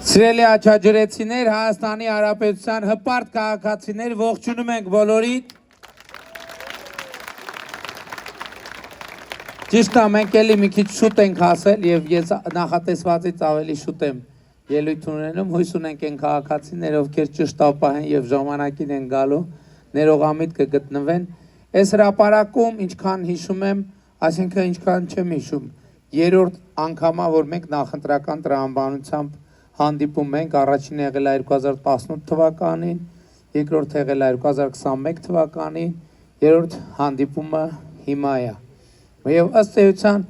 Սիրելի աչաջրեցիներ, Հայաստանի Հանրապետության հպարտ քաղաքացիներ, ողջունում ենք բոլորիդ։ Ճիշտ է, մենք էլի մի քիչ շուտ ենք հասել եւ ես նախատեսվածից ավելի շուտ եմ ելույթ ունենում, հույս ունենք այն քաղաքացիներ, ովքեր ճիշտ ապահեն եւ ժամանակին են գալու, ներողամիտ կգտնվեն։ Այս հրապարակում ինչքան հիշում եմ, այսինքն ինչքան չեմ հիշում, երրորդ անգամա, որ մենք նախընտրական տրամաբանությամբ հանդիպում ենք, առաջինը եղել է 2018 թվականին, երկրորդ եղել է 2021 թվականին, երրորդ հանդիպումը հիմա է։ Եվ ըստ էության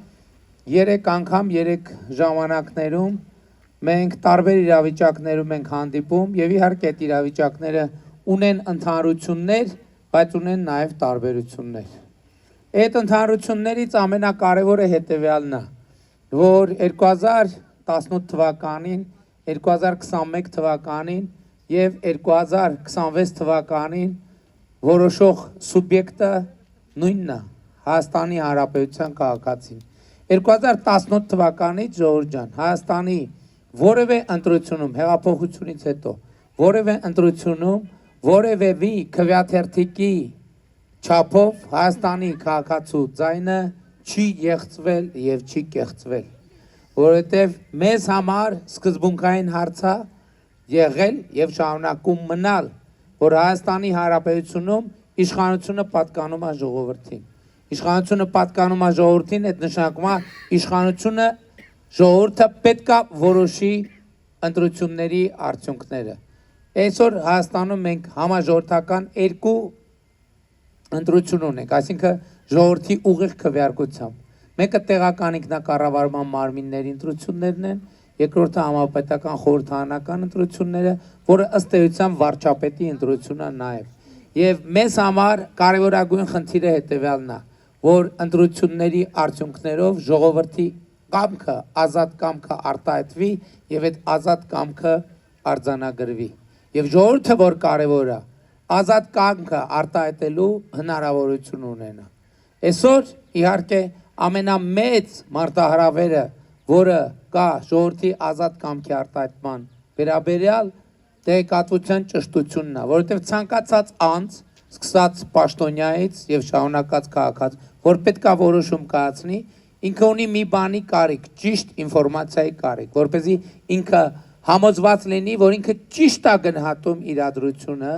3 անգամ 3 ժամանակներում մենք տարբեր իրավիճակներում ենք հանդիպում եւ իհարկե այդ իրավիճակները ունեն ընդհանրություններ, բայց ունեն նաեւ տարբերություններ։ Այդ ընդհանրություններից ամենակարևորը հետեւյալն է, որ 2018 թվականին 2021 թվականին և 2026 թվականին որոշող սուբյեկտը նույնն է, Հայաստանի Հանրապետության քաղաքացին։ 2018 թվականից Ժողովուրդ ջան, Հայաստանի որևէ ընտրությունում, հեղափոխությունից հետո, որևէ ընտրությունում, որևէ մի քվեաթերթիկի չափով Հայաստանի քաղաքացու ձայնը չի եղծվել և չի կեղծվել։ Որովհետև մեզ համար սկզբունքային հարց է եղել եւ շարունակում մնալ, որ Հայաստանի Հանրապետությունում իշխանությունը պատկանում է ժողովրդին։ Իշխանությունը պատկանում է ժողովրդին, այդ նշանակում է իշխանությունը ժողովուրդը պետք է որոշի ընտրությունների արդյունքները։ Այսօր Հայաստանում մենք համաժողովրդական 2 ընտրություն ունենք, այսինքն ժողովրդի ուղիղ քվեարկությամբ։ Մեկը տեղական ինքնակառավարման մարմինների ընտրություններն են, երկրորդը համապետական խորհրդարանական ընտրությունները, որը ըստ էության վարչապետի ընտրությունն է նաև։ Եվ մեզ համար կարևորագույն խնդիրը հետևյալն է, որ ընտրությունների արդյունքներով ժողովրդի կամքը, ազատ կամքը արտահայտվի եւ այդ ազատ կամքը արձանագրվի։ Եվ ժողովուրդը որ կարևոր է, ազատ կամքը արտահայտելու հնարավորություն ունենա։ Այսօր իհարկե ամենամեծ մարտահրավերը, որը կա ժողովրդի ազատ կամքի արտահայտման վերաբերյալ տեղեկատվության ճշտությունն է, որովհետև ցանկացած անձ, սկսած պաշտոնյայից եւ շարունակած քաղաքացի, որ պետքա որոշում կայացնի, ինքը ունի մի բանի կարիք, ճիշտ ինֆորմացիայի կարիք, որպեսզի ինքը համոզված լինի, որ ինքը ճիշտ է գնահատում իրադրությունը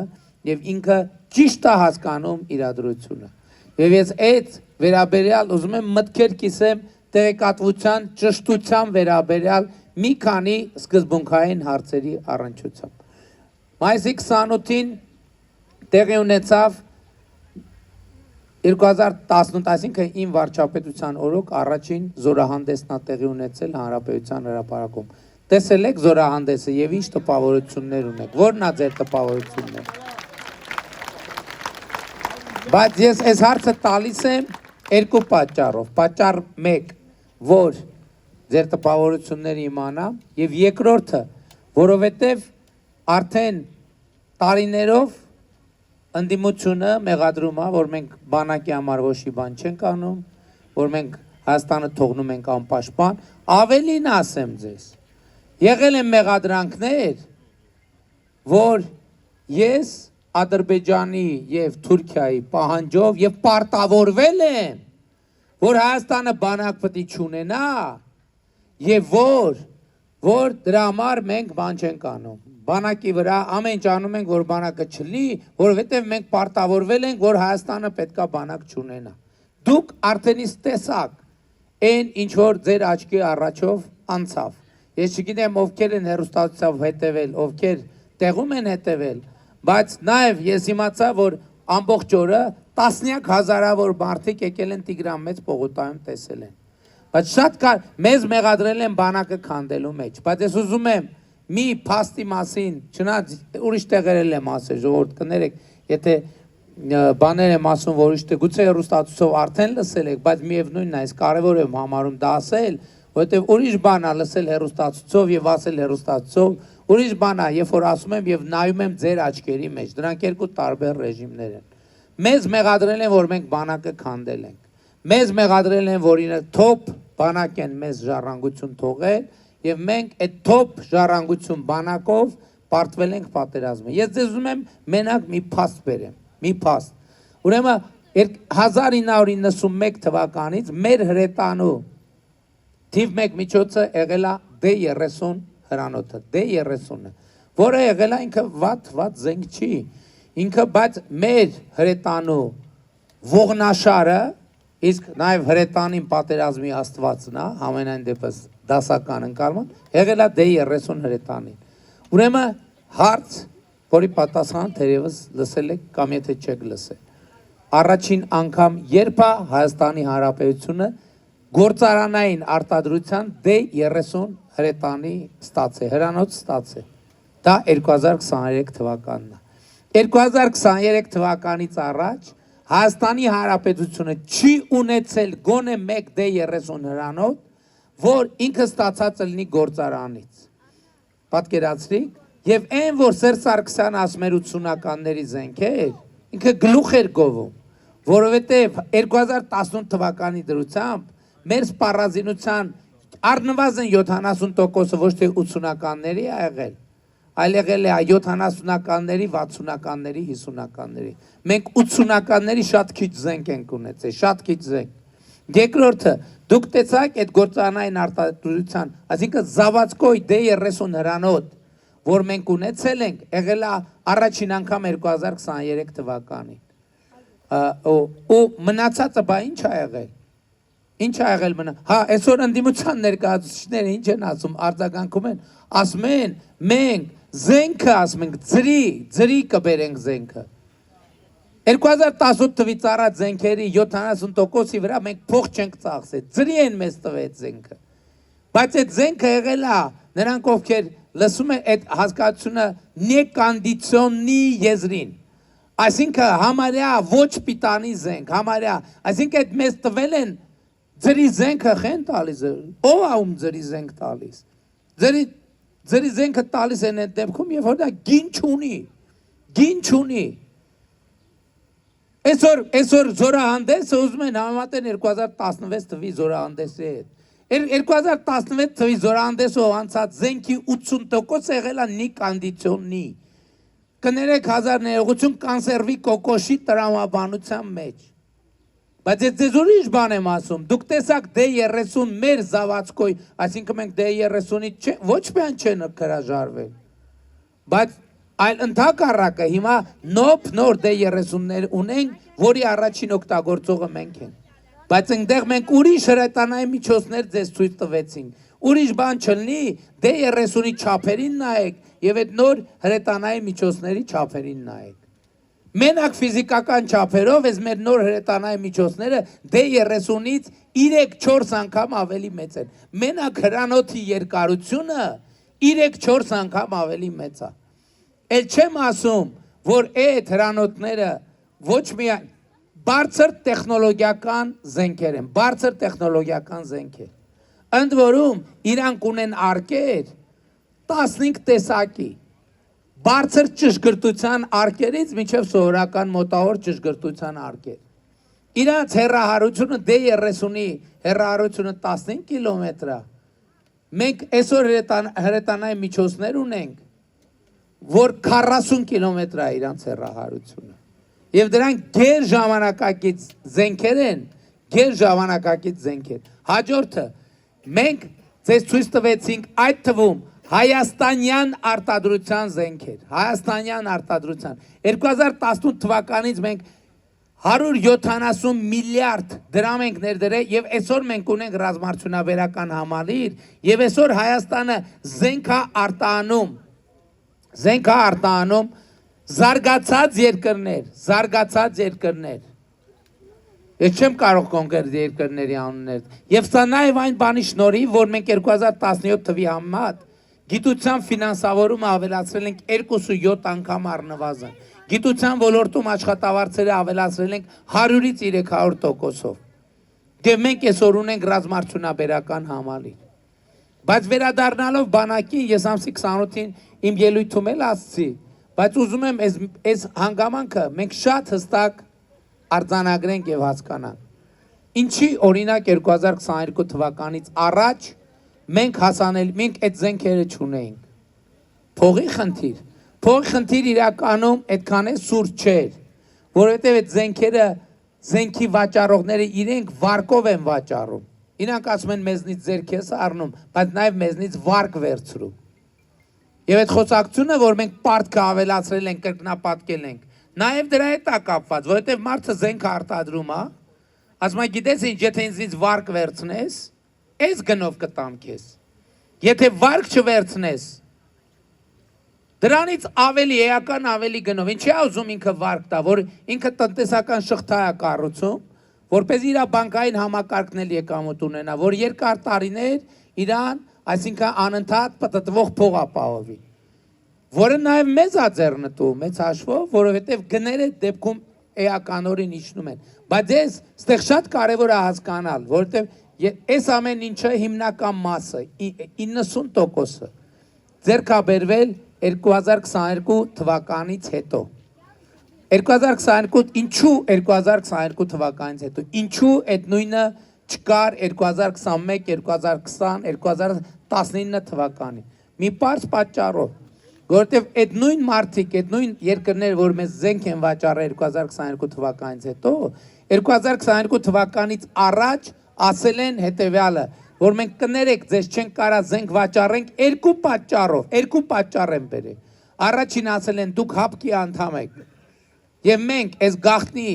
եւ ինքը ճիշտ է հասկանում իրադրությունը։ Եվ ես այդ վերաբերյալ ուզում եմ մտքեր կիսեմ տեղեկատվության ճշտության վերաբերյալ մի քանի սկզբունքային հարցերի առնչությամբ։ Մայիսի 28-ին տեղի ունեցավ 2018, այսինքն իմ վարչապետության օրոք առաջին զորահանդեսն է տեղի ունեցել Հանրապետության հրապարակում։ Տեսել եք զորահանդեսը եւ ինչ տպավորություններ ունեք։ Որն է ձեր տպավորությունները։ Բայց ես այս հարցը տալիս եմ 2 պատճառով։ Պատճառ 1, որ ձեր տպավորությունները իմանամ, եւ երկրորդը, որովհետեւ արդեն տարիներով ընդդիմությունը մեղադրում է, որ մենք բանակի համար ոչի բան չենք անում, որ մենք Հայաստանը թողնում ենք անպաշտպան, ավելին ասեմ ձեզ։ Եղել են մեղադրանքներ, որ ես Ադրբեջանի եւ Թուրքիայի պահանջով եւ պարտավորվել եմ, որ Հայաստանը բանակ պետք է չունենա եւ որ դրա համար մենք բան չենք անում։ Բանակի վրա ամեն ինչ անում ենք, որ բանակը չլինի, որովհետեւ մենք պարտավորվել ենք, որ Հայաստանը պետքա բանակ չունենա։ Դուք արդեն իսկ տեսաք այն ինչ որ ձեր աչքի առաջով անցավ։ Ես չգիտեմ ովքեր են հեռուստացույցով հետևել, ովքեր տեղում են հետևել, բայց նաև ես իմացա, որ ամբողջ օրը տասնյակ հազարավոր մարդիկ եկել են Տիգրան Մեծ պողոտայում տեսել են։ Բայց շատ մեզ մեղադրել են բանակը քանդելու մեջ, բայց ես ուզում եմ մի փաստի մասին, չնայած ուրիշ տեղեր եմ ասել, ժողովուրդ կներեք, եթե բաներ եմ ասում, որ ուրիշ տեղ գուցե հեռուստացույցով արդեն լսել եք, բայց միևնույնն է, ես կարևոր եմ համարում դա ասել, որովհետև ուրիշ բան է լսել հեռուստացույցով եւ ասել հեռուստացույցով, ուրիշ բան է, երբ որ ասում եմ եւ նայում եմ ձեր աչքերի մեջ, դրանք 2 տարբեր ռեժիմներ են։ Մեզ մեղադրել են, որ մենք բանակը քանդել ենք։ Մեզ մեղադրել են, որ իրենք թոփ բանակ են մեզ ժառանգություն թողել եւ մենք այդ top ժառանգություն բանակով պարտվել ենք պատերազմը։ Ես ձեզ ուզում եմ մենակ մի փաստ բերեմ, մի փաստ։ Ուրեմն 1991 թվականից մեր հրետանու թիվ 1 միջոցը եղել է D30 հրանոթը, D30-ը, որը եղել է ինքը վատ զենք չի, ինքը բայց մեր հրետանու ողնաշարը, իսկ նաև հրետանին պատերազմի աստվածն է, համենայն դեպս դասական ընկալման, եղել է D30 հրետանին։ Ուրեմն հարց, որի պատասխան թերևս լսել եք կամ եթե չեք լսել։ Առաջին անգամ երբ է Հայաստանի Հանրապետությունը գործարանային արտադրության D30 հրետանի ստացել, հրանոց ստացել։ Դա 2023 թվականն է։ 2023 թվականից առաջ Հայաստանի Հանրապետությունը չի ունեցել գոնե մեկ D30 հրանոց, որ ինքը ստացած լինի գործարանից։ Պատկերացրիք, եւ այն որ Սերժ Սարգսյանը ասում էր 80-ականների զենքեր, ինքը գլուխ էր գովում, որովհետեւ 2018 թվականի դրությամբ մեր սպառազինության առնվազն 70%-ը ոչ թե 80-ականների է եղել, այլ եղել է 70-ականների, 60-ականների, 50-ականների։ Մենք 80-ականների շատ քիչ զենք ենք ունեցել, շատ քիչ զենք։ Երկրորդը, դուք տեսաք այդ գործարանային արտադրության, այսինքն Զավադսկոյ D30 հրանոթ, որ մենք ունեցել ենք, եղել է առաջին անգամ 2023 թվականին։ Ու մնացածը բա ինչ ա եղել։ Ինչ ա եղել մնա։ Հա, այսօր ընդդիմության ներկայացուցիչները ինչ են ասում, արձագանքում են, ասում են, մենք զենքը ասում ենք, ձրի կբերենք զենքը։ 2018 թվից առաջ զենքերի 70%-ի վրա մենք փող չենք ծախսել, ձրի են մեզ տվել զենքը։ Բայց այդ զենքը եղել է, նրանք ովքեր լսում են այդ հասկացությունը նեկոնդիցիոնի եզրին, այսինքն համարյա ոչ պիտանի զենք, համարյա, այսինքն այդ մեզ տվել են ձրի զենքը խեն տալիս, ով է ում ձրի զենք տալիս, ձրի զենքը տալիս են այդ դեպքում, երբ որ դա գին չունի, այսօր զորահանդեսը ուզում են համեմատեն 2016 թվի զորահանդեսի հետ, 2016 թվի զորահանդեսով անցած զենքի 80% եղել է նեկոնդիցիոնի, կներեք հազար ներողություն կանսերվի կոկոշի տրամաբանության մեջ, բայց ես ուրիշ բան եմ ասում, դուք տեսակ D30 մեր Զավադսկոյ, այսինքն մենք D30-ի ոչ միայն չեն հրաժարվել, բայց այլ ընդհակառակը հիմա նոր D30-ներ ունենք, որի առաջին օգտագործողը մենք ենք, բայց այնտեղ մենք ուրիշ հրետանային միջոցներ ձեզ ցույց տվեցինք, ուրիշ բան չլինի, D30-ի չափերին նայեք եւ այդ նոր հրետանային միջոցների չափերին նայեք։ Մենակ ֆիզիկական չափերով այս մեր նոր հրետանային միջոցները D30-ից 3-4 անգամ ավելի մեծ են։ Մենակ հրանոթի երկարությունը 3-4 անգամ ավելի մեծ է։ Էլ չեմ ասում, որ այդ հրանոթները ոչ միայն բարձր տեխնոլոգիական զենքեր են, բարձր տեխնոլոգիական զենքեր։ Ընդ որում իրանք ունեն արկեր 15 տեսակի։ Բարձր ճշգրտության արկերից մինչև սովորական մոտավոր ճշգրտության արկեր։ Իրանց հեռահարությունը D30-ի հեռահարությունը 15 կիլոմետր է։ Մենք այսօր հրետանային միջոցներ ունենք, որ 40 կիլոմետր է իրանց հեռահարությունը։ Եվ դրանք գեր ժամանակակից զենքեր են, գեր ժամանակակից զենքեր։ Հաջորդը, մենք ձեզ ցույց տվեցինք այդ թվում Հայաստանյան արտադրության զենքեր, Հայաստանյան արտադրության։ 2018 թվականից մենք 170 միլիարդ դրամ ենք ներդրել եւ այսօր մենք ունենք ռազմարտունաբերական համալիր եւ այսօր Հայաստանը զենք է արտահանում զարգացած երկրներ։ Ես չեմ կարող կոնկրետ երկրների անուններ։ Եվ սա նաեւ այն բանի շնորհիվ, որ մենք 2017 թվի համեմատ գիտության ֆինանսավորումը ավելացրել ենք 2.7 անգամ առնվազն։ Գիտության ոլորտում աշխատավարձերը ավելացրել ենք 100-ից 300%-ով։ Եվ մենք այսօր ունենք ռազմարտունաբերական համալիր։ Բայց վերադառնալով բանակին, ես ամսի 28-ին իմ ելույթում էլ ասացի, բայց ուզում եմ այս հանգամանքը մենք շատ հստակ արձանագրենք եւ հասկանանք։ Ինչի օրինակ 2022 թվականից առաջ մենք հասանել, մենք այդ զենքերը չունեինք։ Փողի խնդիր իրականում այդքան է սուրճ չէր, որովհետև այդ զենքերը, զենքի վաճառողները իրենք վարկով են վաճառում։ Իրանք ասում են մեզնից ձեռք ես առնում, բայց նաև մեզնից վարկ վերցրու։ Եվ այդ խոսակցությունը, որ մենք պարտքը ավելացրել ենք, կրկնապատկել ենք, նաև դրա հետ է կապված, որովհետև մարդը զենք արտադրում է, ասում է գիտես ինչ, եթե ինձնից վարկ վերցնես, այս գնով կտամ քեզ։ Եթե վարկ չվերցնես, դրանից ավելի էական ավելի գնով, ինչի է ուզում ինքը վարկ տա, որ ինքը տնտեսական շղթա է կառուցում, որպես իր բանկային համակարգն էլ եկամուտ ունենա, որ երկար տարիներ իրան, այսինքն անընդհատ պտտվող փող ապահովի, որը նաև մեծ է ձեռնտու, մեծ հաշվով, որովհետև գները դեպքում էականորեն իջնում են։ Բայց ես ստեղ շատ կարևոր է հասկանալ, որովհետև այս ամեն ինչը հիմնական մասը, 90%-ը ձեռք է բերվել 2022 թվականից հետո։ 2022, ինչու 2022 թվականից հետո, ինչու այդ նույնը չկար 2021, 2020, 2019 թվականին։ Մի պարզ պատճառով, որովհետև այդ նույն մարդիկ, այդ նույն երկրներ, որ մեզ զենք են վաճառել 2022 թվականից հետո, 2022 թվականից առաջ ասել են հետևյալը, որ մենք կներեք, ձեզ չենք կարա զենք վաճառենք երկու պատճառ են բերել։ Առաջին ասել են դուք հապկի անդամ եք, եւ մենք այս գաղտնի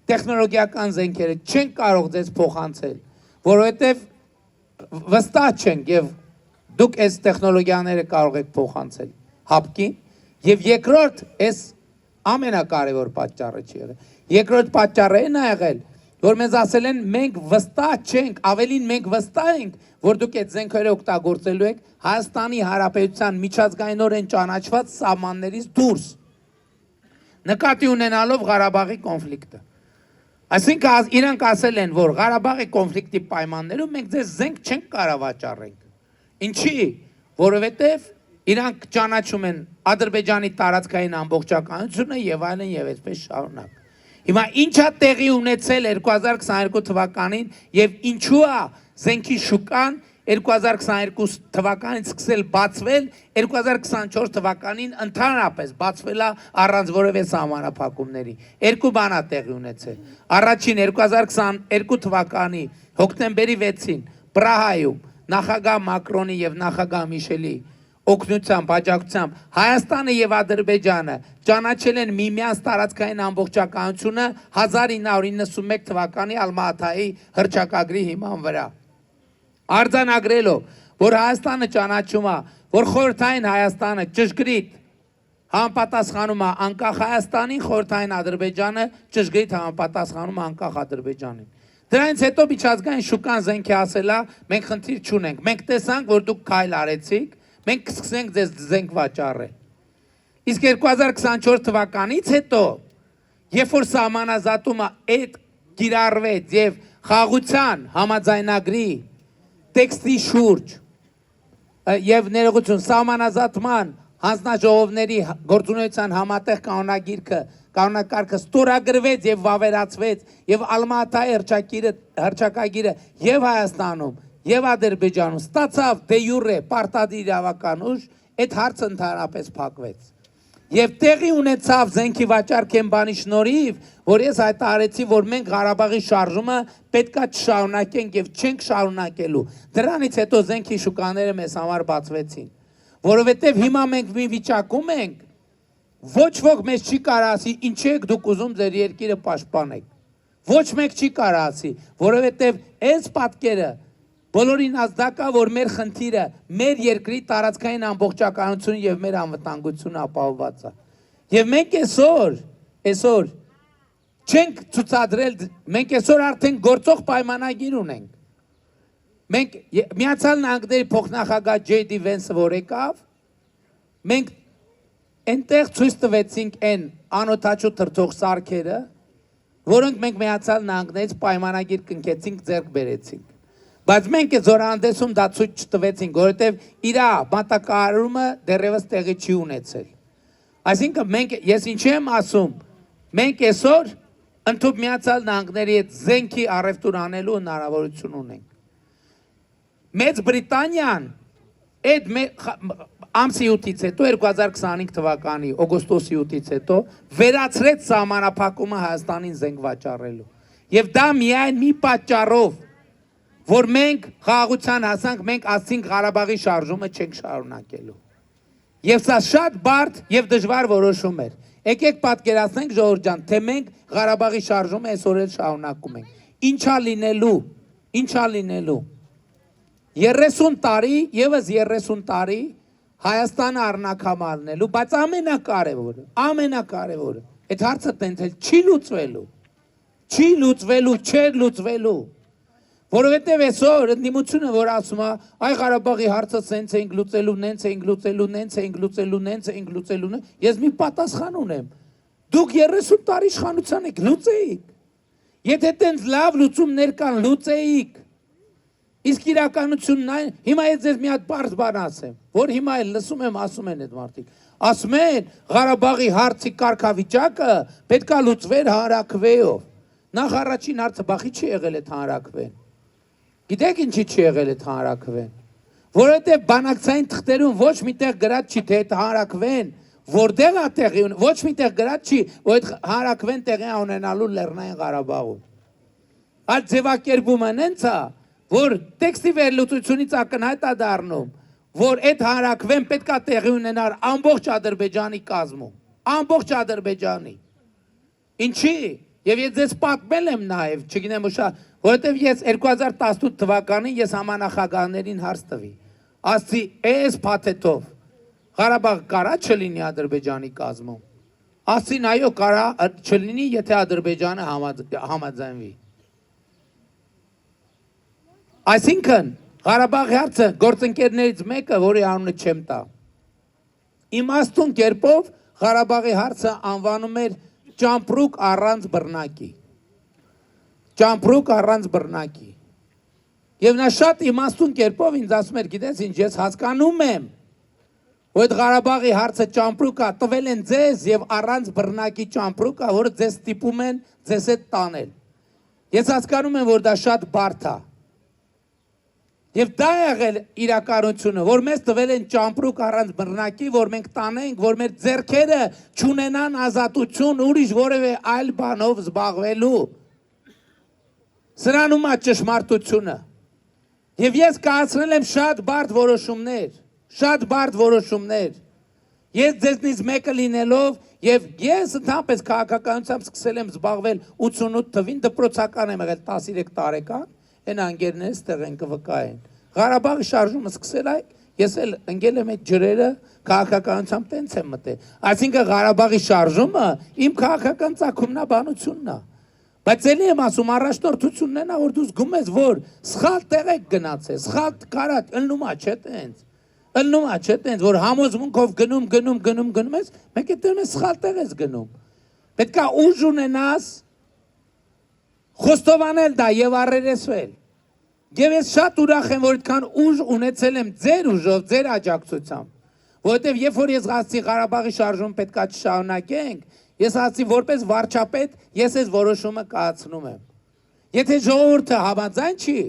տեխնոլոգիական զենքերը չենք կարող ձեզ փոխանցել, որովհետև վստահ չենք եւ դուք այս տեխնոլոգիաները կարող եք փոխանցել հապկին, եւ երկրորդ այս ամենակարևոր պատճառը չի եղել։ Երկրորդ պատճառը այն է եղել, որ մեզ ասել են մենք վստահ չենք, ավելին մենք վստահ ենք, որ դուք այդ զենքերը օգտագործելու եք Հայաստանի Հանրապետության միջազգայինորեն ճանաչված սահմաններից դուրս, նկատի ունենալով Ղարաբաղի կոնֆլիկտը։ Այսինքն իրանք ասել են, որ Ղարաբաղի կոնֆլիկտի պայմաններում մենք ձեզ զենք չենք կարող վաճառենք։ Ինչի՞, որովհետև իրանք ճանաչում են Ադրբեջանի տարածքային ամբողջականությունը եւ այլն եւ այսպես շարունակ։ Հիմա ինչա տեղի ունեցել 2022 թվականին եւ ինչու է զենքի շուկան 2022 թվականից սկսել բացվել, 2024 թվականին ընդհանրապես բացվել է առանց որևէ սահմանափակումների։ Երկու բան է տեղի ունեցել։ Առաջին 2022 թվականի հոկտեմբերի 6-ին Պրահայում նախագահ Մակրոնի եւ նախագահ Միշելի օգնությամբ, աջակցությամբ Հայաստանը եւ Ադրբեջանը ճանաչել են միմյանց տարածքային ամբողջականությունը 1991 թվականի Ալմա-Աթայի հռչակագրի հիման վրա։ Արձանագրելով, որ Հայաստանը ճանաչում է, որ խորհրդային Հայաստանը ճշգրիտ համապատասխանում է անկախ Հայաստանին, խորհրդային Ադրբեջանը ճշգրիտ համապատասխանում է անկախ Ադրբեջանին։ Դրանից հետո միջազգային շուկան զենքի ասելա, մենք խնդիր չունենք, մենք տեսանք, որ դուք քայլ արեցիք, մենք կսկսենք ձեզ զենք վաճառել։ Իսկ 2024 թվականից հետո, երբ որ սահմանազատումը այդ կիրառվեց եւ խաղաղության համաձայնագրի տեքստի շուրջ եւ ներողություն սահմանազատման հանձնաժողովների գործունեության համատեղ կանոնակարգը ստորագրվեց եւ վավերացվեց եւ Ալմա-Աթայի հռչակագիրը եւ Հայաստանում եւ Ադրբեջանում ստացավ դե յուրե պարտադիր իրավական ուժ, այդ հարցը ընդհանրապես փակվեց։ Եվ տեղի ունեցավ զենքի վաճառքեն բանի շնորհիվ, որ ես հայտարարեցի, որ մենք Ղարաբաղի շարժումը պետքա չշարունակենք եւ չենք շարունակելու։ Դրանից հետո զենքի շուկաները մեզ համար բացվեցին, որովհետեւ հիմա մենք մի վիճակում ենք, ոչ ոք մեզ չի կարող ասի, ինչ եք դուք ուզում ձեր երկիրը պաշտպանեք։ Ոչ մեկ չի կարող ասի, որովհետեւ այս պատկերը բոլորին ազդակա, որ մեր խնդիրը, մեր երկրի տարածքային ամբողջականությունը եւ մեր անվտանգությունը ապահովված է։ Եվ մենք այսօր չենք ցուցադրել, մենք այսօր արդեն գործող պայմանագիր ունենք։ Մենք Միացյալ Նահանգների փոխնախագահ Ջեյ Դի Վենսը որ եկավ, մենք այնտեղ ցույց տվեցինք այն անօթաչու թրթող սարքերը, որոնք մենք Միացյալ Նահանգներից պայմանագիր կնքեցինք, ձեռք բերեցինք։ Բայց մենք այդ զորահանդեսում դա ցույց չտվեցինք, որովհետև իր մատակարարումը դեռևս տեղի չի ունեցել։ Այսինքն ես ինչի եմ ասում, մենք այսօր ընդհանուր Միացյալ Նահանգների հետ զենքի առևտուր անելու հնարավորություն ունենք։ Մեծ Բրիտանիան այդ ամսի 8-ից հետո 2025 թվականի օգոստոսի 8-ից հետո վերացրեց սահմանափակումը Հայաստանին զենք վաճառելու։ Եվ դա միայն մի պատճառով, որ մենք խաղաղության հասանք, մենք ասցինք Ղարաբաղի շարժումը չենք շարունակելու։ Եվ սա շատ բարդ եւ դժվար որոշում էր։ Եկեք պատկերացնենք ժողովուրդ ջան, թե մենք Ղարաբաղի շարժումը այսօր էլ շարունակում ենք։ Ինչա լինելու։ 30 տարի, եւս 30 տարի Հայաստանը առնակամարնելու, բայց ամենակարևորը, այդ հարցը տենց էլ չի լուծվելու, որովհետև այսօր ընդդիմությունը, որ ասում է, այ Ղարաբաղի հարցը սենց էինք լուծելու, նենց էինք լուծելու, ես մի պատասխան ունեմ, դուք 30 տարի իշխանության եք, լուծեիք, եթե տենց լավ լուծումներ կան, լուծեիք, իսկ իրականությունն այն, հիմա ես ձեզ մի հատ պարզ բան ասեմ, որ հիմա էլ լսում եմ, ասում են այդ մարդիկ, ասում են Ղարաբաղի հարցի կարգավիճակը պետք է լուծվեր հանրաքվեով, նախ առաջին հարցը բախի չի եղել այդ հանրաքվեն, գիտեք ինչի չի եղել այդ հանրաքվեն, որովհետև բանակցային թղթերում ոչ միտեղ գրած չի, թե այդ հանրաքվեն որտեղ է տեղի ունենալու, ոչ միտեղ գրած չի, որ այդ հանրաքվեն տեղի է ունենալու Լեռնային Ղարաբաղում, այդ ձևակերպումը նենց է, որ տեքստի վերլուծությունից ակնհայտ է դառնում, որ այդ հանրաքվեն պետք է տեղի ունենար ամբողջ Ադրբեջանի կազմում, ամբողջ Ադրբեջանի, ինչի, եւ ես ձեզ պատմել եմ նաեւ, չգիտեմ ուշա, որովհետեւ ես 2018 թվականին ես համանախագահներին հարց տվի, ասցի, այս փաթեթով Ղարաբաղ կարա չլինի Ադրբեջանի կազմում, ասցին այո կարա չլինի, եթե Ադրբեջանը համաձայնվի, այսինքն Ղարաբաղի հարցը գործընկերներից մեկը, որի անունը չեմ տա, իմաստուն կերպով Ղարաբաղի հարցը անվանում էր ճամպրուկ առանց բռնակի, և նա շատ իմաստուն կերպով ինձ ասում էր, գիտես ինչ, ես հասկանում եմ, որ այդ Ղարաբաղի հարցը ճամպրուկա տվել են ձեզ և առանց բռնակի ճամպրուկա, որը ձեզ ստիպում են ձեզ հետ տանել, ես հասկանում եմ, որ դա շատ բարդ է, և դա եղել իրականությունը, որ մեզ տվել են ճամպրուկ առանց բռնակի, որ մենք տանենք, որ մեր ձեռքերը չունենան ազատություն ուրիշ որևէ այլ բանով զբաղվելու, սրանում է ճշմարտությունը, և ես կայացրել եմ շատ բարդ որոշումներ, ես ձեզնից մեկը լինելով, և ես ընդհանրապես քաղաքականությամբ սկսել եմ զբաղվել 88 թվին, դպրոցական եմ եղել 13 տարեկան, են անգերներս տեղ են կվկայեն, Ղարաբաղի շարժումը սկսել այ, ես էլ ընգել եմ այդ ջրերը, քաղաքականությամբ տենց եմ մտել, այսինքն Ղարաբաղի շարժումը իմ քաղաքական ծագումնաբանությունն է, բայց էլի եմ ասում առաջնորդությունն է, որ դու զգում ես, որ սխալ տեղ եք գնացել, սխալ կարատ, ըլնում է չէ տենց, որ համոզմունքով գնում ես, մեկ էտեղն ես սխալ տեղ ես գնում, պետք է ուժ ունենաս, խոստովանել դա և առերեսվել, և ես շատ ուրախ եմ, որ այդքան ուժ ունեցել եմ ձեր ուժով, ձեր աջակցությամբ, որովհետև երբ որ ես ասացի Ղարաբաղի շարժումը պետք է չշարունակենք, ես ասացի որպես վարչապետ, ես այս որոշումը կայացնում եմ, եթե ժողովուրդը համաձայն չի,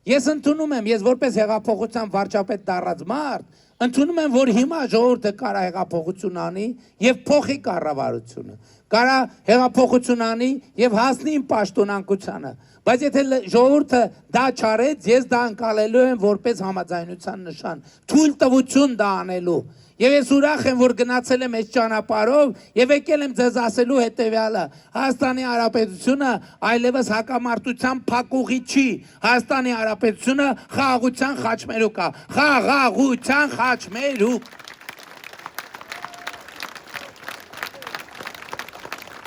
ես ընդունում եմ, ես որպես հեղափոխության վարչապետ դառած մարդ, ընդունում եմ, որ հիմա ժողովուրդը կարա հեղափոխություն անի և փոխի կառավարությունը, կարա հեղափոխություն անի և հասնի իմ պաշտոնանկությանը, բայց եթե ժողովուրդը դա չարեց, ես դա ընկալելու եմ որպես համաձայնության նշան, թույլտվություն դա անելու, և ես ուրախ եմ, որ գնացել եմ այս ճանապարհով և եկել եմ ձեզ ասելու հետևյալը, Հայաստանի Հանրապետությունը այլևս հակամարտության փակուղի չի, Հայաստանի Հանրապետությունը խաղաղության խաչմերուկ է, խաղաղության խաչմերուկ։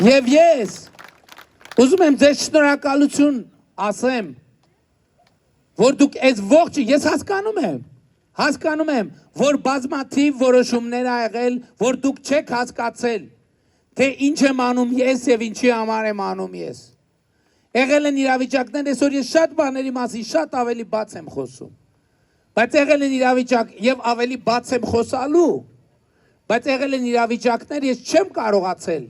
Եվ ես ուզում եմ ձեզ շնորհակալություն ասեմ, որ դուք այս ողջը, ես հասկանում եմ, որ բազմաթիվ որոշումներ ա եղել, որ դուք չեք հասկացել, թե ինչ եմ անում ես և ինչի համար եմ անում ես։ Եղել են իրավիճակներ, այսօր ես շատ բաների մասին շատ ավելի բաց եմ խոսում, բայց եղել են իրավիճակ և ավելի բաց եմ խոսալու, բայց եղել են իրավիճակներ, ես չեմ կարողացել,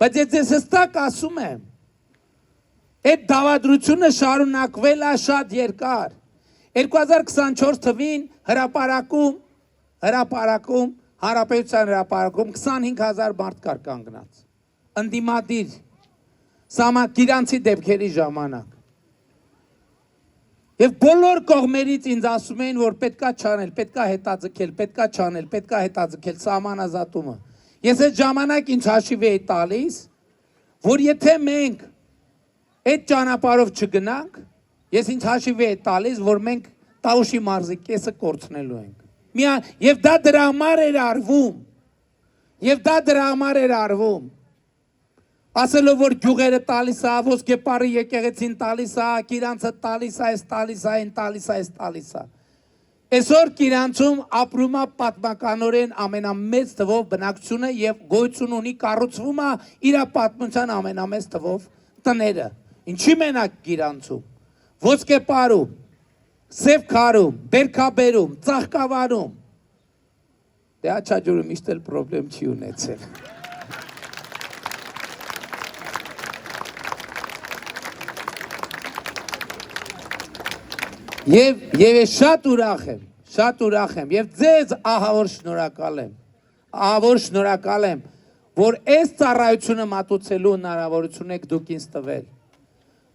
բայց ես ձեզ հստակ ասում եմ, այդ դավադրությունը շարունակվել է շատ երկար, 2024 թվին հրապարակում Հանրապետության հրապարակում 25,000 մարդ կար կանգնած ընդդիմադիր սահմանագիրանցի դեպքերի ժամանակ եւ բոլոր կողմերից ինձ ասում էին որ պետքա չանել, պետքա հետաձգել սահմանազատումը ես այդ ժամանակ ինձ հաշիվ էի տալիս որ եթե մենք այդ ճանապարհով չգնանք ես ինձ հաշիվ էի տալիս որ մենք Տավուշի մարզի կեսը կորցնելու ենք Եվ դա դրա համար էր արվում ասելով որ գյուղերը տալիս է ոսկեպարի եկեղեցին տալիս է Կիրանցը տալիս է այսօր Կիրանցում ապրում է պատմականորեն ամենամեծ թվով բնակչությունը եւ գոյություն ունի կառուցվում է իր պատմության ամենամեծ թվով տները ինչի մենակ Կիրանցում ոսկեպարում Սև քարում, բերքաբերում, ծաղկավարում Դե Աչաջուրը միշտ էլ պրոբլեմ չի ունեցել Եվ ես շատ ուրախ եմ եւ ձեզ ահավոր շնորհակալ եմ որ այս ծառայությունը մատուցելու հնարավորություն եք դուք ինձ տվել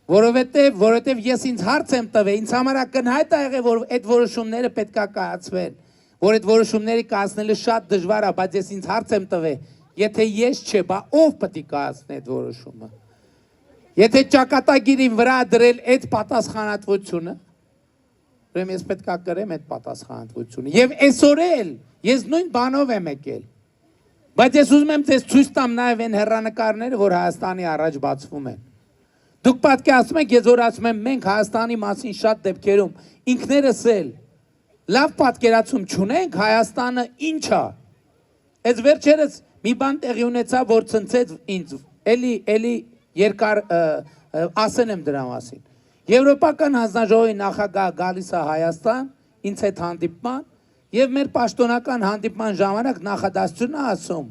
Որովհետև ես ինձ հարց եմ տվել, ինձ համար ակնհայտ է եղել, որ այդ որոշումները պետք է կայացվեն, որ այդ որոշումները կայացնելը շատ դժվար է, բայց ես ինձ հարց եմ տվել, եթե ես չէ, բա ով պետք է կայացնի այդ որոշումը։ Եթե ճակատագիրին վրա դրել այդ պատասխանատվությունը, ուրեմն ես պետք է կրեմ այդ պատասխանատվությունը։ Եվ այսօր էլ ես նույն բանով եմ եկել։ Բայց ես ուզում եմ ձեզ ցույց տամ նաև այն հեռանկարները, որ Հայաստանի առաջ բացվում են։ Դուք պատկերացնում եք, ես որ ասում եմ, մենք Հայաստանի մասին շատ դեպքերում ինքներս էլ լավ պատկերացում չունենք, Հայաստանը ինչ է։ Այս վերջերս մի բան տեղի ունեցավ, որ ցնցեց ինձ, էլի երկար ասել եմ դրա մասին։ Եվրոպական հանձնաժողովի նախագահ գալիս է Հայաստան, ինձ հետ հանդիպման, եւ մեր պաշտոնական հանդիպման ժամանակ նախադասությունը ասում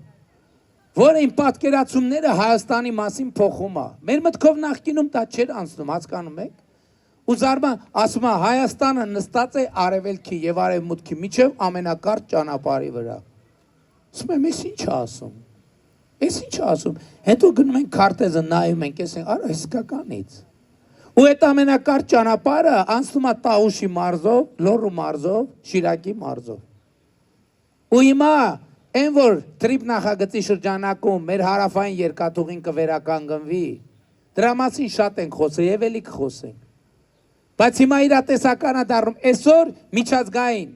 որ այն պատկերացումները Հայաստանի մասին փոխում է։ Մեր մտքով նախկինում դա չէր անցնում, հասկանում եք։ Ու զարման ասում է Հայաստանը նստած է արևելքի եւ արևմուտքի միջև ամենակարճ ճանապարհի վրա։ Ասում եմ, ես ինչ ասում։ Հետո գնում ենք քարտեզը նայում ենք, ասենք, արա իսկականից։ Ու այդ ամենակարճ ճանապարհը անցնում է Տավուշի մարզով, Լոռու մարզով, Շիրակի մարզով։ Ու հիմա Այն որ տրիպ նախագծի շրջանակում մեր հարավային երկաթուղին կվերականգնվի, դրա մասին շատ ենք խոսել եւ էլի կխոսենք։ Բայց հիմա իրատեսական է դառնում, այսօր միջազգային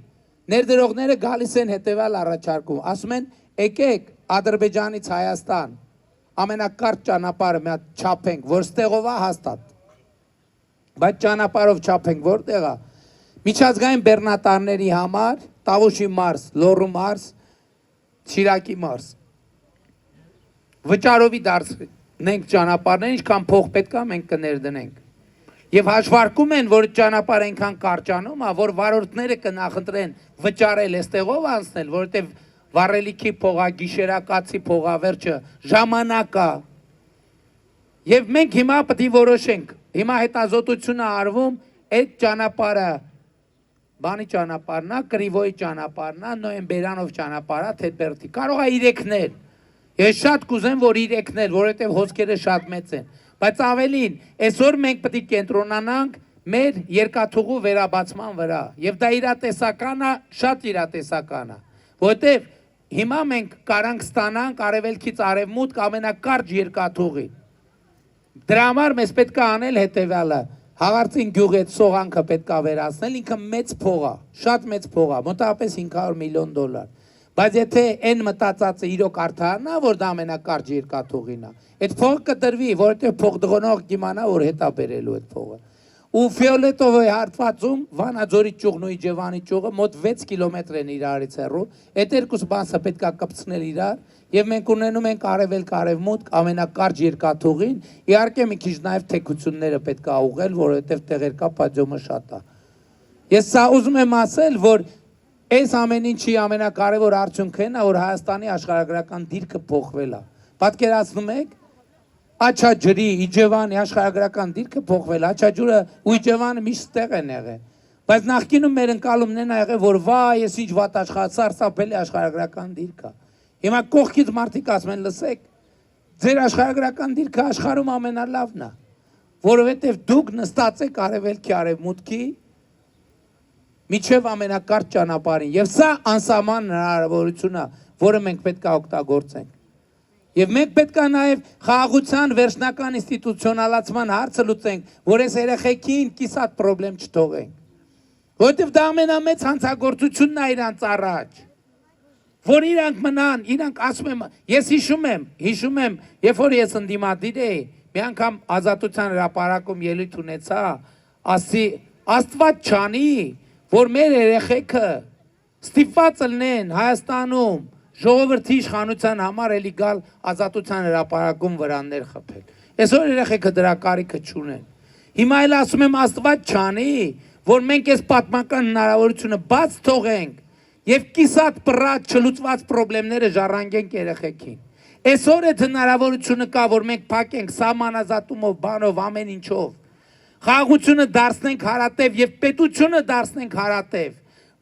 ներդրողները գալիս են հետեւյալ առաջարկում, ասում են, եկեք Ադրբեջանից Հայաստան ամենակարճ ճանապարհը մի հատ չափենք, որ ստեղով է հաստատ։ Բայց ճանապարհով չափենք որտեղ է։ Միջազգային բեռնատարների համար Տավուշի մարզ, Լոռու մարզ Շիրակի մարզ վճարովի դարձնենք ճանապարհներ, ինչքան փող պետք է մենք կներդնենք։ Եվ հաշվարկում են, որ ճանապարհը այնքան կարճանում է, որ վարորդները կնախընտրեն վճարել այստեղով անցնել, որովհետև վառելիքի փողա, գիշերակացի փողավերջը ժամանակ է։ Եվ մենք հիմա պետք է որոշենք։ Հիմա հետազոտությունը արվում այդ ճանապարհը Բանի ճանապարհն է, Կրիվոյի ճանապարհն է, Նոյեմբերյանով ճանապարհը, Թեթբերդի։ Կարող է իրեքներ։ Ես շատ կուզեմ, որ իրեքներ, որովհետև հոսքերը շատ մեծ են։ Բայց ավելին, այսօր մենք պետք է կենտրոնանանք մեր երկաթուղու վերաբացման վրա։ Եվ դա իրատեսական է, շատ իրատեսական է։ Որովհետև հիմա մենք կարանք ստանանք արևելքից արևմուտք ամենակարճ երկաթուղին։ Դրա համար մեզ պետք է անել հետևյալը։ Հաղարծին գյուղի այդ սողանքը պետք է վերացնել, ինքը մեծ փող է, շատ մեծ փող է, մոտավորապես $500 միլիոն։ Բայց եթե այն մտածածը իրոք արդարանա, որ դա ամենակարճ երկաթուղին է, այդ փողը կտրվի, որովհետև փողդղոնողը կիմանա, որ հետ է բերելու այդ փողը։ Ու Ֆիոլետովի հատվածում Վանաձորի ճյուղն ու Իջևանի ճյուղը մոտ 6 կիլոմետր են իրարից հեռու, այդ երկուս բանսը պետք է կպցնել իրար, եւ մենք ունենում ենք արևելք-արևմուտք ամենակարճ երկաթուղին, իհարկե մի քիչ նաեւ թեքությունները պետք է ուղղել, որովհետեւ տեղեր կա պատյոմը շատ է։ Ես սա ուզում եմ ասել, որ այս ամեն ինչի ամենակարևոր արդյունքն է, որ Հայաստանի աշխարհագրական դիրքը փոխվել է։ Պատկերացնում եք, Աչաջուրի, Իջևանի աշխարհագրական դիրքը փոխվել է, Աչաջուրը ու Իջևանը միշտ տեղ են եղել։ Բայց նախկինում մեր ընկալումներն ա եղել, որ վայ, ես ինչ վատ աշխարհ, սարսափելի աշխարհագրական դիրք է։ Հիմա կողքից մարդիկ ասում են, լսեք, ձեր աշխարհագրական դիրքը աշխարհում ամենալավն է, որովհետև դուք նստած եք արևելքի արևմուտքի միջև ամենակարճ ճանապարհին, եւ սա անսահման հնարավորություն է, որը մենք պետք է օգտագործենք։ Եվ մենք պետք է նաև խաղաղության վերջնական ինստիտուցիոնալացման հարցը լուծենք, որ այս երեխեքին կիսատ պրոբլեմ չթողենք։ Որովհետև դա ամենամեծ հանցագործությունն է իրանց առաջ, որ իրանք մնան, իրանք ասում եմ, ես հիշում եմ, երբ որ ես ընդդիմադիր էի, մի անգամ Ազատության հրապարակում ելույթ ունեցա, ասի Աստված չանի, որ մեր երեխեքը ստիպված լինեն Հայաստանում ժողովրդի իշխանության համար էլի գալ Ազատության հրապարակում վրաններ խփել։ Այսօր երեխեքը դրա կարիքը չունեն։ Հիմա էլ ասում եմ Աստված չանի, որ մենք այս պատմական հնարավորությունը բաց թողենք եւ կիսատ պրատ չլուծված խնդիրները ժառանգենք երեխեքին։ Այսօր այդ հնարավորությունը կա, որ մենք փակենք սահմանազատումով, բանով, ամեն ինչով։ Խաղաղությունը դարձնենք հարատև եւ պետությունը դարձնենք հարատև։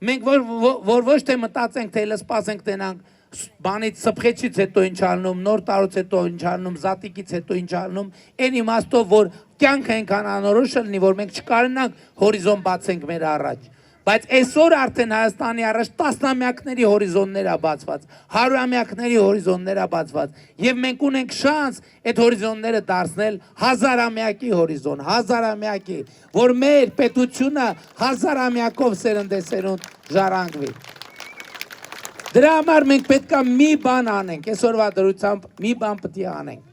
Մենք որ ոչ թե մտածենք, թե լսպասենք տենանք բանից սփխեցից հետո ինչ ալնում, նոր տարուց հետո ինչ ալնում, զատիկից հետո ինչ ալնում, այն իմաստով, որ կյանքը այնքան անորոշ լինի, որ մենք չկարողանանք հորիզոն բացենք մեր առաջ։ Բայց այսօր արդեն Հայաստանի առաջ տասնամյակների հորիզոններ ա բացված, հարյուրամյակների հորիզոններ ա բացված, եւ մենք ունենք շանս այդ հորիզոնները դարձնել հազարամյակի հորիզոն, հազարամյակի, որ մեր պետությունը հազարամյակով սերնդեսերունդ ժառանգվի։ Դրա համար մենք պետքա մի բան անենք, այսօրվա դրությամբ մի բան պետք է անենք,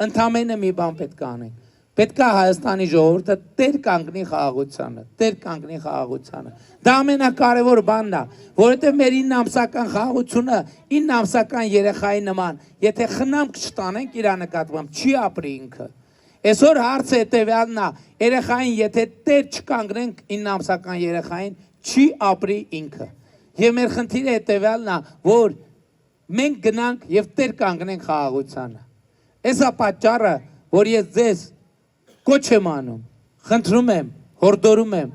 ընդամենը մի բան պետք է անենք, պետքա Հայաստանի ժողովուրդը տեր կանգնի խաղաղությանը, դա ամենակարևոր բանն է, որովհետև մեր 9 ամսական խաղաղությունը 9 ամսական երեխայի նման, եթե խնամք չտանենք իր նկատմամբ, չի ապրի ինքը, այսօր հարցը հետևյալն է, երեխային եթե տեր չկանգնենք 9 ամսական երեխային, չի ապրի ինքը։ Եվ մեր խնդիրը հետևյալն է, որ մենք գնանք եւ տեր կանգնենք խաղաղությանը։ Այս է պատճառը, որ ես ձեզ կոչ եմ անում, խնդրում եմ, հորդորում եմ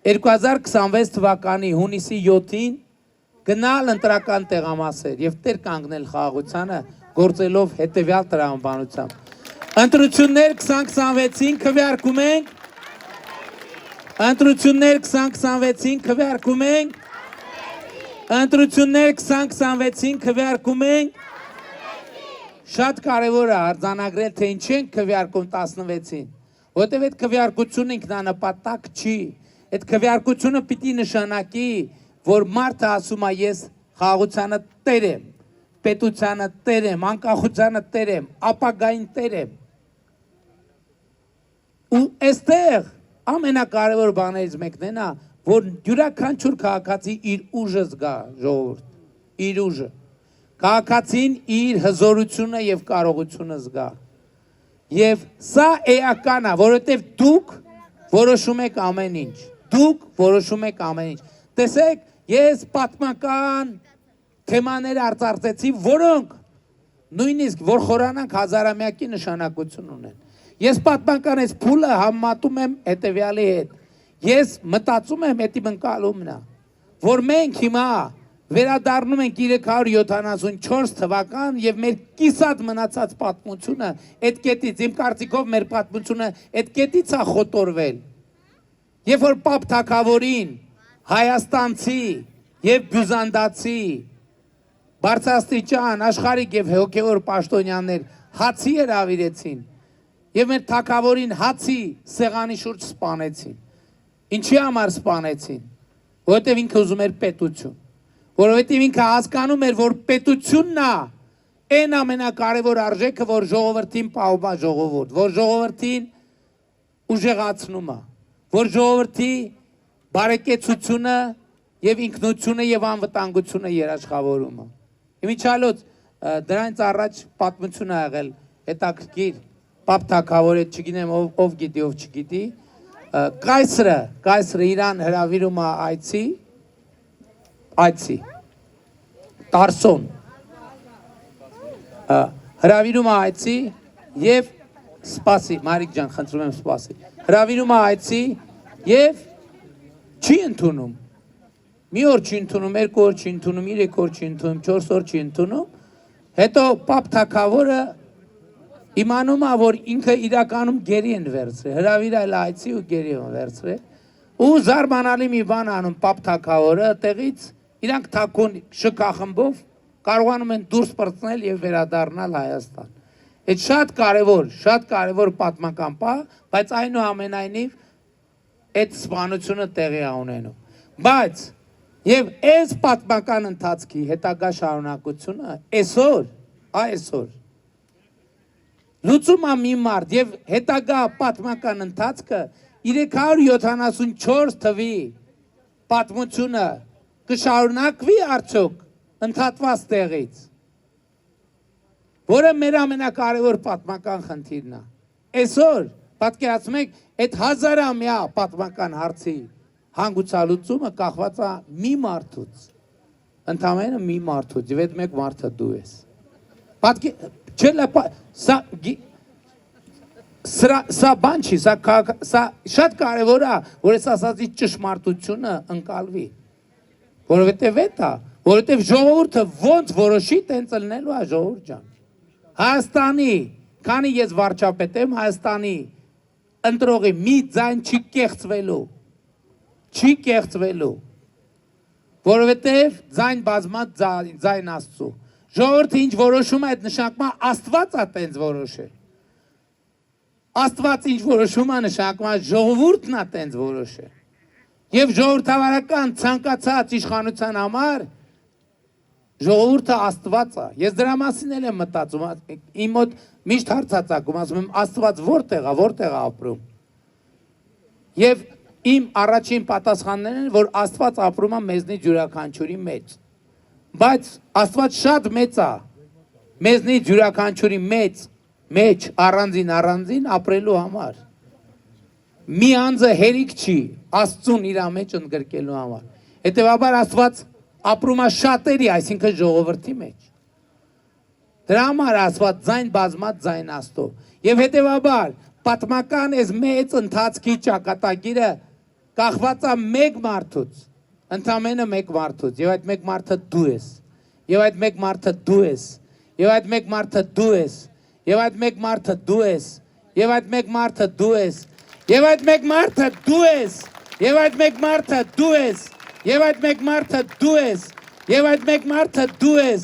2026 թվականի հունիսի 7-ին գնալ ընտրական տեղամասեր եւ տեր կանգնել խաղաղությանը, գործելով հետևյալ տրամաբանությամբ։ Ընտրություններ 2026-ին քվեարկում ենք։ Ընտրություններ 2026-ին քվեարկում ենք։ Ընտրություններ 2026-ին քվեարկում ենք։ Շատ կարևոր է արձանագրել, թե ինչ ենք քվեարկում 16-ին, որովհետև այդ քվեարկությունը ինքնանպատակ չի։ Այդ քվեարկությունը պիտի նշանակի, որ մարդը ասում է ես խաղաղությանը տեր եմ, պետությանը տեր եմ, անկախությանը տեր եմ, ապագային տեր եմ։ Ու այստեղ ամենակարևոր բաներից մեկն է, որ յուրաքանչյուր քաղաքացի իր ուժը զգա, ժողովուրդ, իր ուժը։ Քաղաքացին իր հզորությունը եւ կարողությունը զգա։ Եվ սա էական է, որովհետեւ դուք որոշում եք ամեն ինչ։ Դուք որոշում եք ամեն ինչ։ Տեսեք, ես պատմական թեմաներ արծարծեցի, որոնք նույնիսկ որ խորանանք հազարամյակի նշանակություն ունեն։ Ես պատմական այս փուլը համատում եմ հետևյալի հետ։ Ես մտածում եմ հետի ընկալումն է, որ մենք հիմա վերադառնում ենք 374 թվական եւ մեր կիսատ մնացած պատմությունը այդ կետից, իմ կարծիքով մեր պատմությունը այդ կետից է խոտորվել։ Երբ որ Պապ Թագավորին հայաստանցի եւ բյուզանդացի բարձրաստիճան աշխարհիկ եւ հոգեոր պաշտոնյաներ հացի հրավիրեցին եւ մեր թագավորին հացի սեղանի շուրջ սպանեցին։ Ինչի համար սպանեցին, որովհետև ինքը ուզում էր պետություն, որովհետև ինքը հասկանում էր, որ պետությունն է այն ամենակարևոր արժեքը, որ ժողովրդին պահում է ժողովուրդ, որ ժողովրդին ուժեղացնում է, որ ժողովրդի բարեկեցությունը եւ ինքնությունը եւ անվտանգությունը երաշխավորում է։ Իմիջիալոց դրանից առաջ պատմություն ա եղել հետաքրքիր Պապ Թագավորը, չգիտեմ ով գիտի, ով չգիտի, Կայսրը իրան հրավիրում է այցի, Տարսոն, հրավիրում է այցի և սպասի, Մարիկ ջան, խնդրում եմ սպասի, հրավիրում է այցի և Չի ընդունում։ Մի օր չի ընդունում, երկու օր չի ընդունում, երեք օր չի ընդունում, 4 օր չի ընդունում։ Հետո Պապ թագավորը իմանում է, որ ինքը իրականում գերի են վերցրել, հրավիրել այցի ու գերի են վերցրել։ Ու զարմանալի մի բան անում Պապ թագավորը, տեղից իրանք թաքուն շքախմբով կարողանում են դուրս պրծնել եւ վերադառնալ Հայաստան։ Այդ շատ կարևոր պատմական պահ, բայց այնուամենայնիվ այդ սպանությունը տեղի է ունենում։ Բայց եւ այս պատմական ընթացքի հետագա շարունակությունը այսօր լուծում է մի մարդ եւ հետագա պատմական ընթացքը 374 թվի պատմությունը կշարունակվի արդյոք ընդհատված տեղից, որը մեր ամենակարևոր պատմական խնդիրն է։ Այսօր պատկերացնում եք այդ հազարամյա պատմական հարցի հանգուցալուծումը կախված է մի մարդուց, ընդամենը մի մարդուց, եւ այդ մեկ մարդը դու ես։ Սա բան չի, սա շատ կարևոր է, որ ես ասացի ճշմարտությունը ընկալվի, որովհետև ժողովուրդը ոնց որոշի, տենց ելնելու է ժողովուրդ ջան։ Հայաստանի, քանի ես վարչապետ եմ, Հայաստանի ընտրողի մի ձայն չի կեղծվելու, որովհետև ձայն բազմած ձայն Աստծո։ Ժողովուրդը ինչ որոշում է, այդ նշանակում է Աստված է տենց որոշել։ Աստված ինչ որոշում է, նշանակում է ժողովուրդն է տենց որոշել։ Եվ ժողովրդավարական ցանկացած իշխանության համար ժողովուրդը Աստված է։ Ես դրա մասին եմ մտածում, իմ մոտ միշտ հարցածակում, ասում եմ Աստված որտեղ է ապրում։ Եվ իմ առաջին պատասխաններն են, որ Աստված ապրում է մեզնից յուրաքանչյուրի մեջ։ Բայց Աստված շատ մեծ է, մեզնից յուրաքանչյուրի մեջ առանձին ապրելու համար։ Մի անձը հերիք չի Աստծուն իր մեջ ընդգրկելու համար։ Հետևաբար Աստված ապրում է շատերի, այսինքն ժողովրդի մեջ։ Դրա համար Աստված ձայն բազմած ձայն Աստծո։ Եվ հետևաբար պատմական այս մեծ ընթացքի ճակատագիրը կախված է մեկ մարդուց, ընդամենը մեկ մարդուց, եւ այդ մեկ մարդը դու ես, եւ այդ մեկ մարդը դու ես, եւ այդ մեկ մարդը դու ես, եւ այդ մեկ մարդը դու ես, եւ այդ մեկ մարդը դու ես, եւ այդ մեկ մարդը դու ես, եւ այդ մեկ մարդը դու ես, եւ այդ մեկ մարդը դու ես, եւ այդ մեկ մարդը դու ես,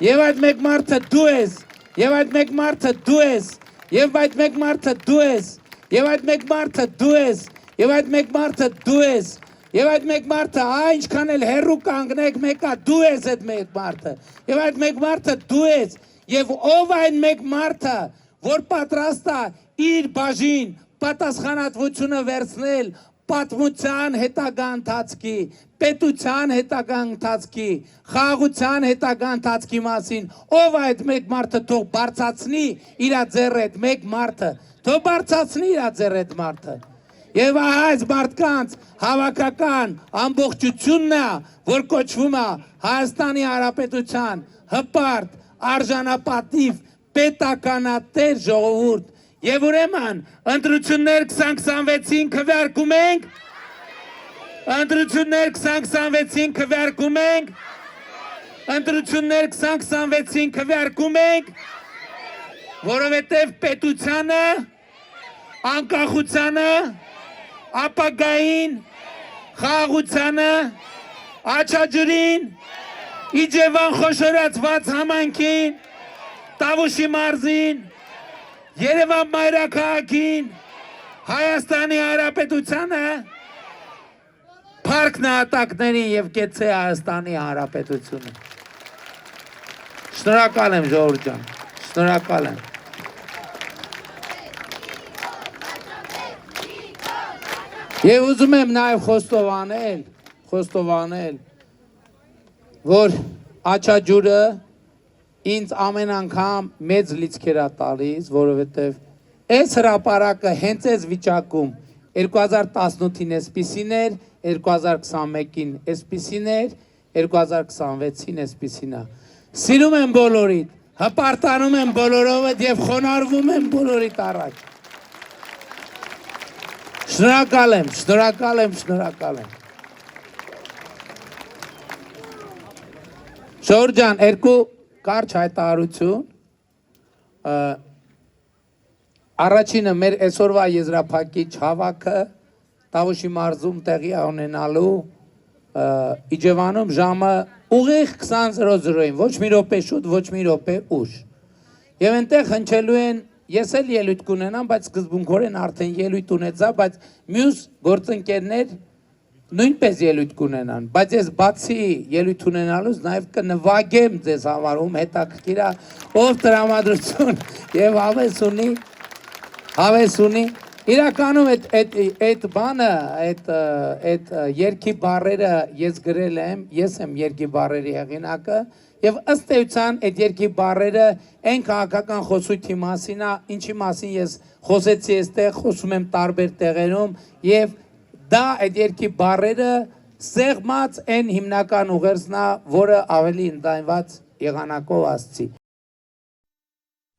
եւ այդ մեկ մարդը դու ես, եւ այդ մեկ մարդը դու ես, եւ այդ մեկ մարդը դու ես, եւ այդ մեկ մարդը դու ես, եւ այդ մեկ մարդը դու ես, եւ այդ մեկ մարդը, ինչքան էլ հերրու կանգնեք, մեկա դու ես այդ մեկ մարդը, եւ այդ մեկ մարդը դու ես, եւ ով այն մեկ մարդը, որ պատրաստ է իր բաժին պատասխանատվությունը վերցնել պատմության հետագա ընթացքի, պետության հետագա ընթացքի, խաղաղության հետագա ընթացքի մասին, ով այդ մեկ մարդը թող բարձրացնի իր ձեռը այդ մեկ մարդը, թող բարձրացնի իր ձեռը այդ մարդը։ Եվ այս մարդկանց հավաքական ամբողջությունն է, որ կոչվում է Հայաստանի Հանրապետության հպարտ, արժանապատիվ, պետականատեր ժողովուրդ։ Եվ ուրեմն ընտրություններ 2026-ին քվեարկում ենք, ընտրություններ 2026-ին քվեարկում ենք, ընտրություններ 2026-ին քվեարկում ենք, որովհետև պետությանը, անկախությանը, ապագային, խաղաղությանը, Աչաջուրին, Իջևան խոշորացված համայնքին, Տավուշի մարզին, Երևան մայրաքաղաքին, Հայաստանի Հանրապետությանը, Փառք նահատակներին եւ կեցե Հայաստանի Հանրապետությունը։ Շնորհակալ եմ ժողովուրդ ջան, շնորհակալ եմ։ Եվ ուզում եմ նաեւ խոստովանել, որ Աչաջուրը ինձ ամեն անգամ մեծ լիցքեր է տալիս, որովհետև այս հրապարակը հենց այս վիճակում 2018-ին էսպիսին էր, 2021-ին էսպիսին էր, 2026-ին էսպիսին է։ Սիրում եմ բոլորիդ, հպարտանում եմ բոլորովդ եւ խոնարհվում եմ բոլորիդ առաջ։ Շնորհակալ եմ։ Շորջան, երկու կարճ հայտարարություն։ Առաջինը մեր այսօրվա եզրափակիչ հավաքը Տավուշի մարզում տեղի ունենալու Իջևանում ժամը ուղիղ 20:00-ին, ոչ մի րոպե շուտ, ոչ մի րոպե ուշ։ Եվ այնտեղ հնչելու են, ես էլ ելույթ կունենամ, բայց սկզբունքորեն արդեն ելույթ ունեցա, բայց մյուս գործընկերներ նույնպես ելույթ կունենան, բայց ես բացի ելույթ ունենալուց նաև կնվագեմ ձեզ համարում հետաքրքիր է, ով տրամադրություն եւ հավես ունի, իրականում այդ բանը, այդ երկի բառերը ես գրել եմ, ես եմ երկի բառերի հեղինակը եւ ըստ էության այդ երկի բառերը այն քաղաքական խոսույթի մասին է, ինչի մասին ես խոսեցի այստեղ, խոսում եմ տարբեր տեղերում եւ դա այդ երկի բառերը սեղմած այն հիմնական ուղերձն է, որը ավելի ընդայնված եղանակով ասցի։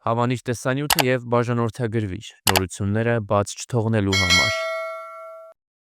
Հավանիչ տեսանյութը եւ բաժանորդագրվիչ նորությունները բաց չթողնելու համար։